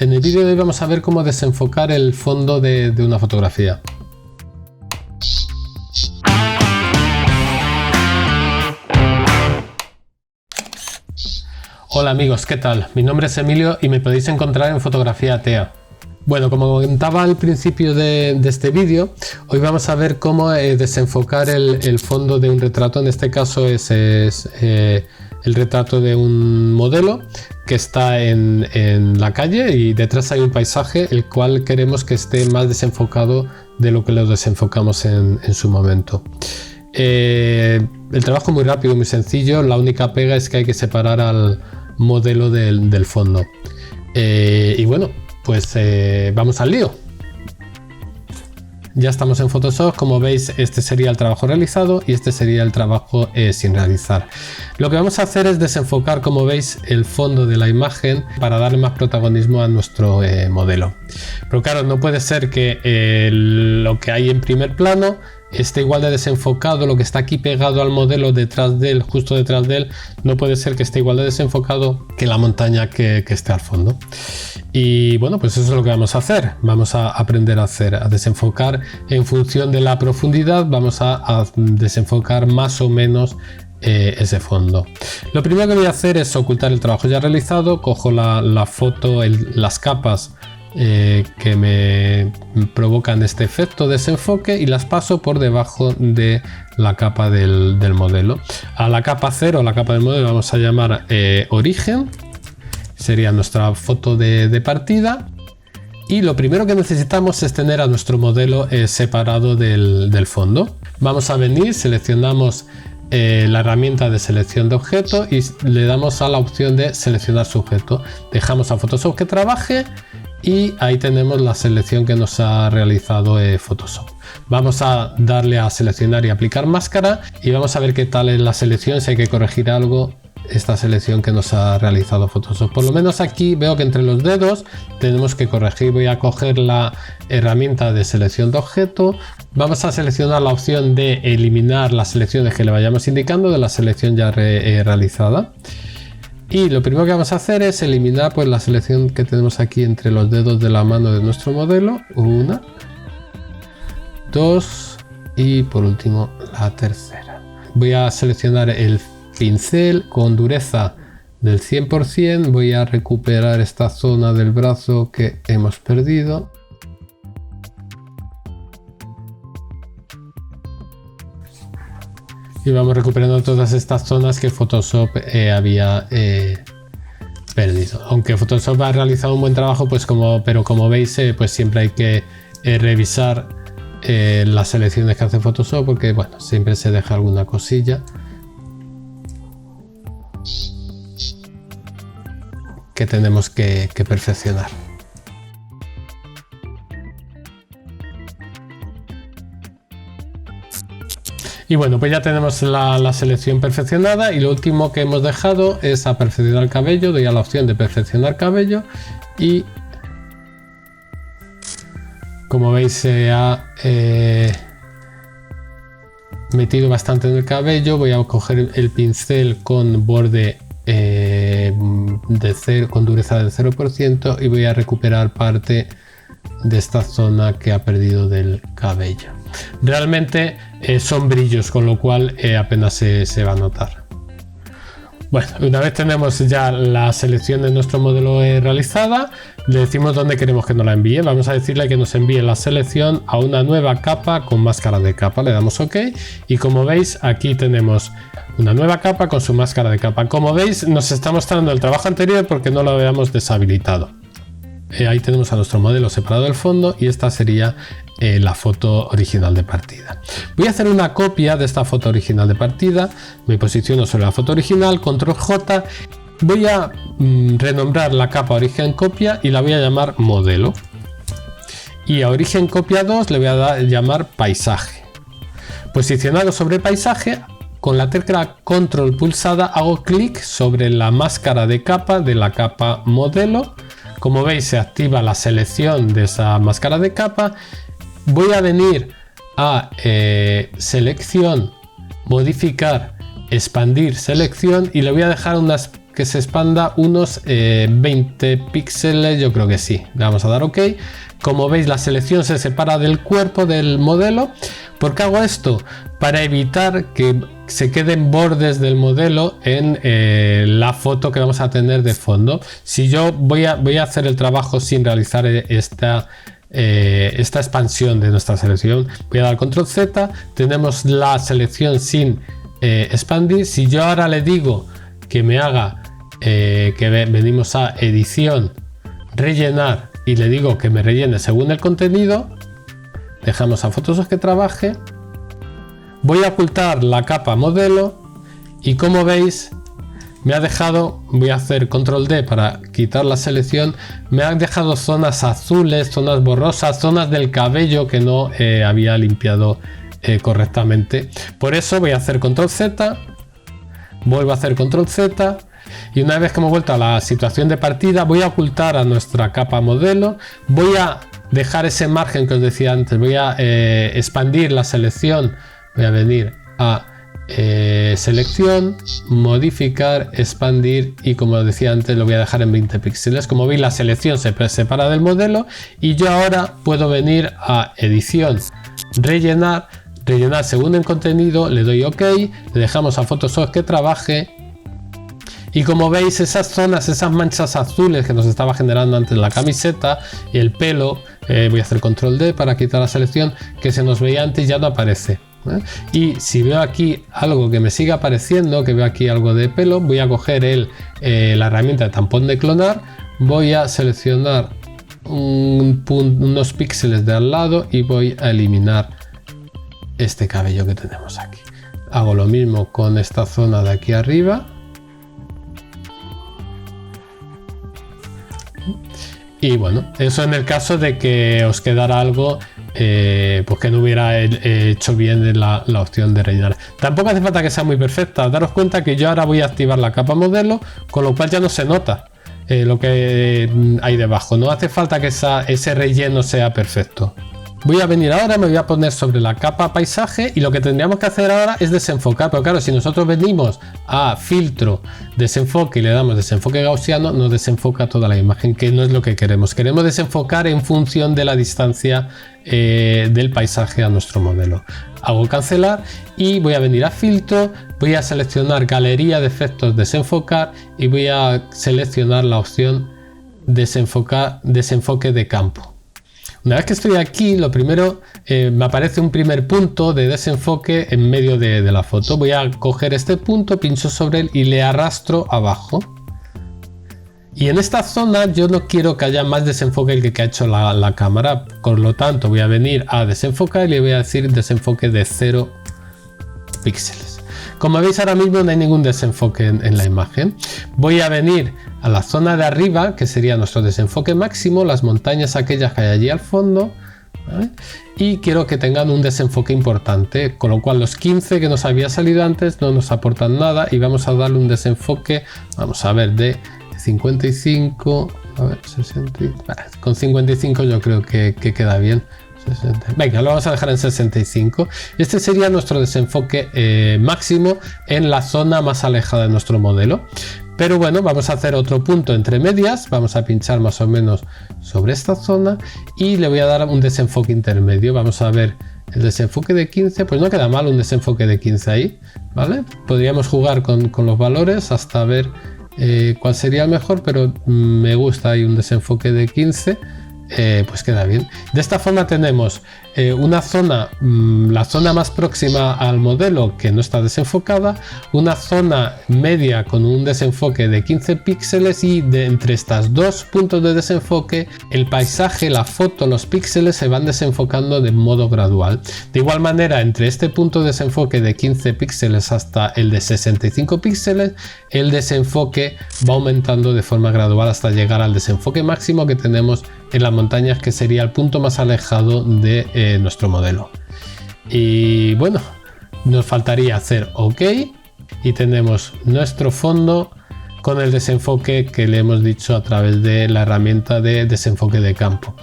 En el vídeo de hoy vamos a ver cómo desenfocar el fondo de una fotografía. Hola amigos, ¿qué tal? Mi nombre es Emilio y me podéis encontrar en Fotografía TEA. Bueno, como comentaba al principio de este vídeo, hoy vamos a ver cómo desenfocar el fondo de un retrato. En este caso es el retrato de un modelo que está en la calle y detrás hay un paisaje el cual queremos que esté más desenfocado de lo que lo desenfocamos en su momento. El trabajo es muy rápido, muy sencillo. La única pega es que hay que separar al modelo del fondo. Y bueno, pues vamos al lío. Ya estamos en Photoshop. Como veis, este sería el trabajo realizado y este sería el trabajo sin realizar. Lo que vamos a hacer es desenfocar, como veis, el fondo de la imagen para darle más protagonismo a nuestro modelo. Pero claro, no puede ser que lo que hay en primer plano esté igual de desenfocado. Lo que está aquí pegado al modelo detrás de él, justo detrás de él, no puede ser que esté igual de desenfocado que la montaña que esté al fondo. Y bueno, pues eso es lo que vamos a hacer. Vamos a aprender a desenfocar en función de la profundidad. Vamos a desenfocar más o menos ese fondo. Lo primero que voy a hacer es ocultar el trabajo ya realizado. Cojo la foto, las capas que me provocan este efecto de desenfoque y las paso por debajo de la capa del modelo. A la capa 0, la capa del modelo, vamos a llamar origen. Sería nuestra foto de partida. Y lo primero que necesitamos es tener a nuestro modelo separado del fondo. Vamos a venir, seleccionamos la herramienta de selección de objeto y le damos a la opción de seleccionar sujeto. Dejamos a Photoshop que trabaje y ahí tenemos la selección que nos ha realizado Photoshop. Vamos a darle a seleccionar y aplicar máscara y vamos a ver qué tal es la selección, si hay que corregir algo, esta selección que nos ha realizado Photoshop. Por lo menos aquí veo que entre los dedos tenemos que corregir. Voy a coger la herramienta de selección de objeto. Vamos a seleccionar la opción de eliminar las selecciones que le vayamos indicando de la selección ya realizada. Y lo primero que vamos a hacer es eliminar pues la selección que tenemos aquí entre los dedos de la mano de nuestro modelo. 1, 2 y por último la tercera. Voy a seleccionar el pincel con dureza del 100%. Voy a recuperar esta zona del brazo que hemos perdido. Y vamos recuperando todas estas zonas que Photoshop había perdido. Aunque Photoshop ha realizado un buen trabajo, pues pero como veis, pues siempre hay que revisar las selecciones que hace Photoshop, porque bueno, siempre se deja alguna cosilla que tenemos que perfeccionar. Y bueno, pues ya tenemos la selección perfeccionada y lo último que hemos dejado es a perfeccionar el cabello. Doy a la opción de perfeccionar cabello y como veis se ha metido bastante en el cabello. Voy a coger el pincel con borde con dureza del 0% y voy a recuperar parte de esta zona que ha perdido del cabello. Realmente son brillos, con lo cual apenas se va a notar. Bueno, una vez tenemos ya la selección de nuestro modelo realizada, le decimos dónde queremos que nos la envíe. Vamos a decirle que nos envíe la selección a una nueva capa con máscara de capa. Le damos OK y como veis aquí tenemos una nueva capa con su máscara de capa. Como veis nos está mostrando el trabajo anterior porque no lo habíamos deshabilitado. Ahí tenemos a nuestro modelo separado del fondo y esta sería la foto original de partida. Voy a hacer una copia de esta foto original de partida. Me posiciono sobre la foto original, control J. Voy a renombrar la capa origen copia y la voy a llamar modelo. Y a origen copia 2 le voy a llamar paisaje. Posicionado sobre paisaje, con la tecla control pulsada hago clic sobre la máscara de capa de la capa modelo. Como veis se activa la selección de esa máscara de capa. Voy a venir a selección, modificar, expandir selección y le voy a dejar unas que se expanda unos 20 píxeles, yo creo que sí. Le vamos a dar OK. Como veis, la selección se separa del cuerpo del modelo. ¿Por qué hago esto? Para evitar que se queden bordes del modelo en la foto que vamos a tener de fondo. Si yo voy a hacer el trabajo sin realizar esta expansión de nuestra selección, voy a dar control Z, tenemos la selección sin expandir. Si yo ahora le digo que me haga, venimos a edición, rellenar, y le digo que me rellene según el contenido, dejamos a Photoshop que trabaje, voy a ocultar la capa modelo y como veis me ha dejado, voy a hacer control D para quitar la selección, me han dejado zonas azules, zonas borrosas, zonas del cabello que no había limpiado correctamente. Por eso voy a hacer control Z, vuelvo a hacer control Z. Y una vez que hemos vuelto a la situación de partida, voy a ocultar a nuestra capa modelo, voy a dejar ese margen que os decía antes, voy a expandir la selección, voy a venir a selección, modificar, expandir y como decía antes lo voy a dejar en 20 píxeles. Como veis, la selección se separa del modelo y yo ahora puedo venir a edición, rellenar según el contenido, le doy OK, le dejamos a Photoshop que trabaje. Y como veis, esas zonas, esas manchas azules que nos estaba generando antes la camiseta y el pelo, voy a hacer control D para quitar la selección, que se nos veía antes, ya no aparece. Y si veo aquí algo que me sigue apareciendo, que veo aquí algo de pelo, voy a coger la herramienta de tampón de clonar, voy a seleccionar unos píxeles de al lado y voy a eliminar este cabello que tenemos aquí. Hago lo mismo con esta zona de aquí arriba. Y bueno, eso en el caso de que os quedara algo pues que no hubiera hecho bien la opción de rellenar. Tampoco hace falta que sea muy perfecta. Daros cuenta que yo ahora voy a activar la capa modelo, con lo cual ya no se nota lo que hay debajo. No hace falta que ese relleno sea perfecto. Voy a venir ahora, me voy a poner sobre la capa paisaje y lo que tendríamos que hacer ahora es desenfocar, pero claro, si nosotros venimos a filtro, desenfoque y le damos desenfoque gaussiano, nos desenfoca toda la imagen, que no es lo que queremos. Queremos desenfocar en función de la distancia del paisaje a nuestro modelo. Hago cancelar y voy a venir a filtro, voy a seleccionar galería de efectos, desenfocar y voy a seleccionar la opción desenfoque de campo. Una vez que estoy aquí, lo primero, me aparece un primer punto de desenfoque en medio de la foto. Voy a coger este punto, pincho sobre él y le arrastro abajo. Y en esta zona yo no quiero que haya más desenfoque que ha hecho la cámara. Por lo tanto, voy a venir a desenfocar y le voy a decir desenfoque de 0 píxeles. Como veis, ahora mismo no hay ningún desenfoque en la imagen. Voy a venir a la zona de arriba, que sería nuestro desenfoque máximo, las montañas aquellas que hay allí al fondo, ¿vale? Y quiero que tengan un desenfoque importante, con lo cual los 15 que nos había salido antes no nos aportan nada y vamos a darle un desenfoque, vamos a ver, de 55, a ver, 60, con 55 yo creo que queda bien. Venga, lo vamos a dejar en 65. Este sería nuestro desenfoque máximo en la zona más alejada de nuestro modelo. Pero bueno, vamos a hacer otro punto entre medias, vamos a pinchar más o menos sobre esta zona y le voy a dar un desenfoque intermedio. Vamos a ver el desenfoque de 15, pues no queda mal un desenfoque de 15 ahí, ¿vale? Podríamos jugar con los valores hasta ver cuál sería el mejor, pero me gusta ahí un desenfoque de 15. Pues queda bien. De esta forma tenemos una zona, la zona más próxima al modelo que no está desenfocada, una zona media con un desenfoque de 15 píxeles y entre estos dos puntos de desenfoque el paisaje, la foto, los píxeles se van desenfocando de modo gradual. De igual manera, entre este punto de desenfoque de 15 píxeles hasta el de 65 píxeles, el desenfoque va aumentando de forma gradual hasta llegar al desenfoque máximo que tenemos en las montañas, que sería el punto más alejado de nuestro modelo. Y bueno, nos faltaría hacer OK y tenemos nuestro fondo con el desenfoque que le hemos dicho a través de la herramienta de desenfoque de campo.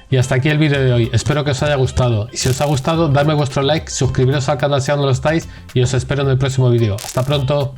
Y hasta aquí el vídeo de hoy, espero que os haya gustado y si os ha gustado, dadme vuestro like, suscribiros al canal si aún no lo estáis y os espero en el próximo vídeo. Hasta pronto.